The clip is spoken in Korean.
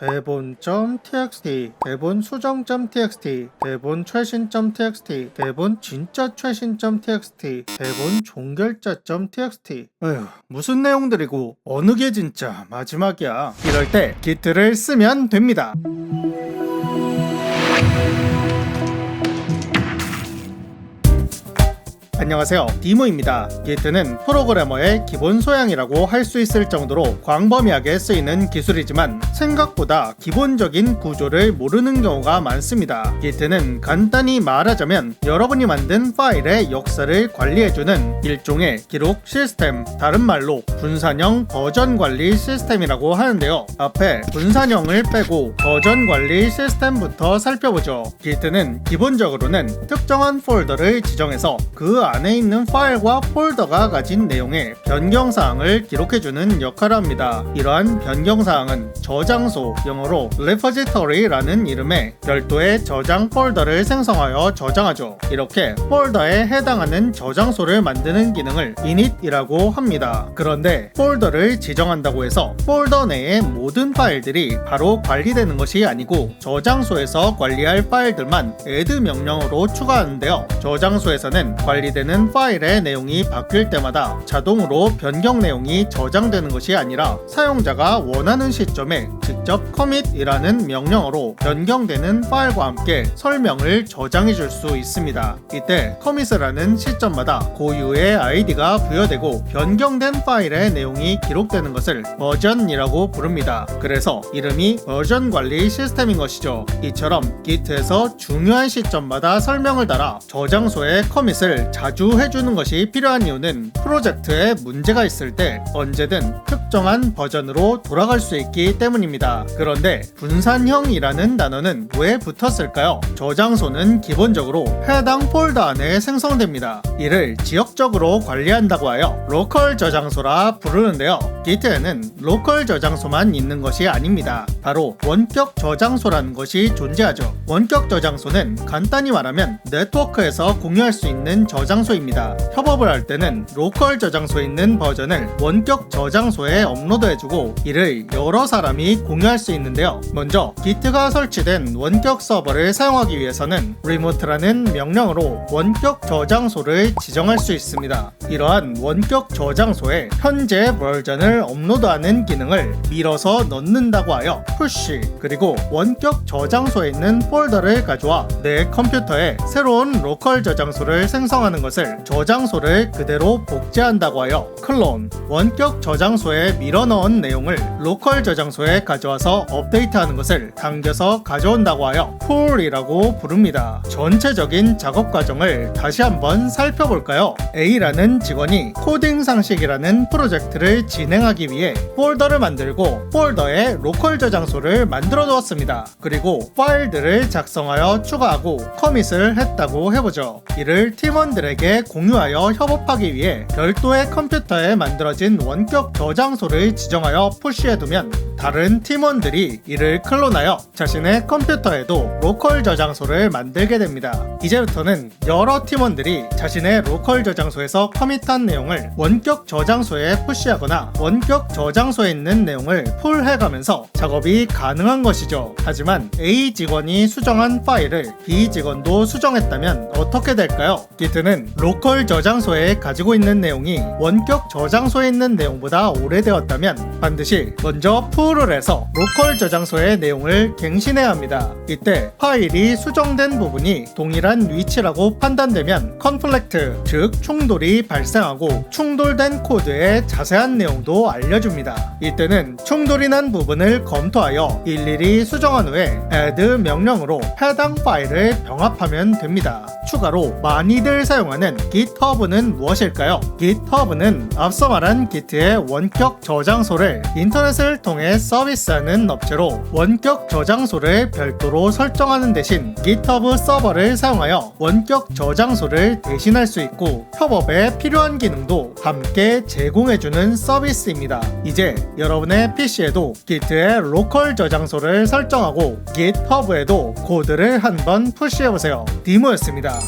대본.txt, 대본 수정.txt, 대본 최신.txt, 대본 진짜 최신.txt, 대본 종결자.txt. 에휴, 무슨 내용들이고 어느 게 진짜 마지막이야. 이럴 때 Git를 쓰면 됩니다. 안녕하세요, 디모입니다. Git는 프로그래머의 기본 소양이라고 할 수 있을 정도로 광범위하게 쓰이는 기술이지만 생각보다 기본적인 구조를 모르는 경우가 많습니다. Git는 간단히 말하자면 여러분이 만든 파일의 역사를 관리해주는 일종의 기록 시스템, 다른 말로 분산형 버전 관리 시스템이라고 하는데요. 앞에 분산형을 빼고 버전 관리 시스템부터 살펴보죠. Git는 기본적으로는 특정한 폴더를 지정해서 그 안에 있는 파일과 폴더가 가진 내용의 변경사항을 기록해주는 역할을 합니다. 이러한 변경사항은 저장소, 영어로 repository라는 이름의 별도의 저장 폴더를 생성하여 저장하죠. 이렇게 폴더에 해당하는 저장소를 만드는 기능을 init이라고 합니다. 그런데 폴더를 지정한다고 해서 폴더 내의 모든 파일들이 바로 관리되는 것이 아니고 저장소에서 관리할 파일들만 add 명령으로 추가하는데요. 저장소에서는 관리되는 파일의 내용이 바뀔 때마다 자동으로 변경 내용이 저장되는 것이 아니라 사용자가 원하는 시점에 직접 commit-이라는 명령어로 변경되는 파일과 함께 설명을 저장해 줄 수 있습니다. 이때 commit이라는 시점마다 고유의 아이디가 부여되고 변경된 파일의 내용이 기록되는 것을 버전이라고 부릅니다. 그래서 이름이 버전 관리 시스템인 것이죠. 이처럼 Git에서 중요한 시점마다 설명을 달아 저장소에 commit을 자주 해주는 것이 필요한 이유는 프로젝트에 문제가 있을 때 언제든 특정한 버전으로 돌아갈 수 있기 때문입니다. 그런데 분산형이라는 단어는 왜 붙었을까요? 저장소는 기본적으로 해당 폴더 안에 생성됩니다. 이를 지역적으로 관리한다고 하여 로컬 저장소라 부르는데요. Git에는 로컬 저장소만 있는 것이 아닙니다. 바로 원격 저장소라는 것이 존재하죠. 원격 저장소는 간단히 말하면 네트워크에서 공유할 수 있는 저장소입니다. 협업을 할 때는 로컬 저장소에 있는 버전을 원격 저장소에 업로드해주고 이를 여러 사람이 공유할 수 있는데요. 먼저 Git가 설치된 원격 서버를 사용하기 위해서는 remote라는 명령으로 원격 저장소를 지정할 수 있습니다. 이러한 원격 저장소에 현재 버전을 업로드하는 기능을 밀어서 넣는다고 하여 push, 그리고 원격 저장소에 있는 폴더를 가져와 내 컴퓨터에 새로운 로컬 저장소를 생성하는 것을 저장소를 그대로 복제한다고 하여 클론, 원격 저장소에 밀어넣은 내용을 로컬 저장소에 가져와서 업데이트하는 것을 당겨서 가져온다고 하여 pull이라고 부릅니다. 전체적인 작업 과정을 다시 한번 살펴볼까요? A라는 직원이 코딩 상식이라는 프로젝트를 진행하기 위해 폴더를 만들고 폴더에 로컬 저장소를 만들어 두었습니다. 그리고 파일들을 작성하여 추가하고 커밋을 했다고 해보죠. 이를 팀원들에게 공유하여 협업하기 위해 별도의 컴퓨터에 만들어진 원격 저장소를 지정하여 푸시해두면 다른 팀원들이 이를 클론하여 자신의 컴퓨터에도 로컬 저장소를 만들게 됩니다. 이제부터는 여러 팀원들이 자신의 로컬 저장소에서 커밋한 내용을 원격 저장소에 푸시하거나 원격 저장소에 있는 내용을 풀해가면서 작업이 가능한 것이죠. 하지만 A 직원이 수정한 파일을 B 직원도 수정했다면 어떻게 될까요? Git는 로컬 저장소에 가지고 있는 내용이 원격 저장소에 있는 내용보다 오래되었다면 반드시 먼저 풀을 해서 로컬 저장소의 내용을 갱신해야 합니다. 이때 파일이 수정된 부분이 동일한 위치라고 판단되면 conflict, 즉 충돌이 발생하고 충돌된 코드의 자세한 내용도 알려줍니다. 이때는 충돌이 난 부분을 검토하여 일일이 수정한 후에 add 명령으로 해당 파일을 병합하면 됩니다. 추가로 많이들 사용하는 GitHub는 무엇일까요? GitHub는 앞서 말한 Git의 원격 저장소를 인터넷을 통해 서비스하는 업체로 원격 저장소를 별도로 설정하는 대신 GitHub 서버를 사용하여 원격 저장소를 대신할 수 있고 협업에 필요한 기능도 함께 제공해주는 서비스입니다. 이제 여러분의 PC에도 Git의 로컬 저장소를 설정하고 GitHub에도 코드를 한번 푸시해보세요. 디모였습니다.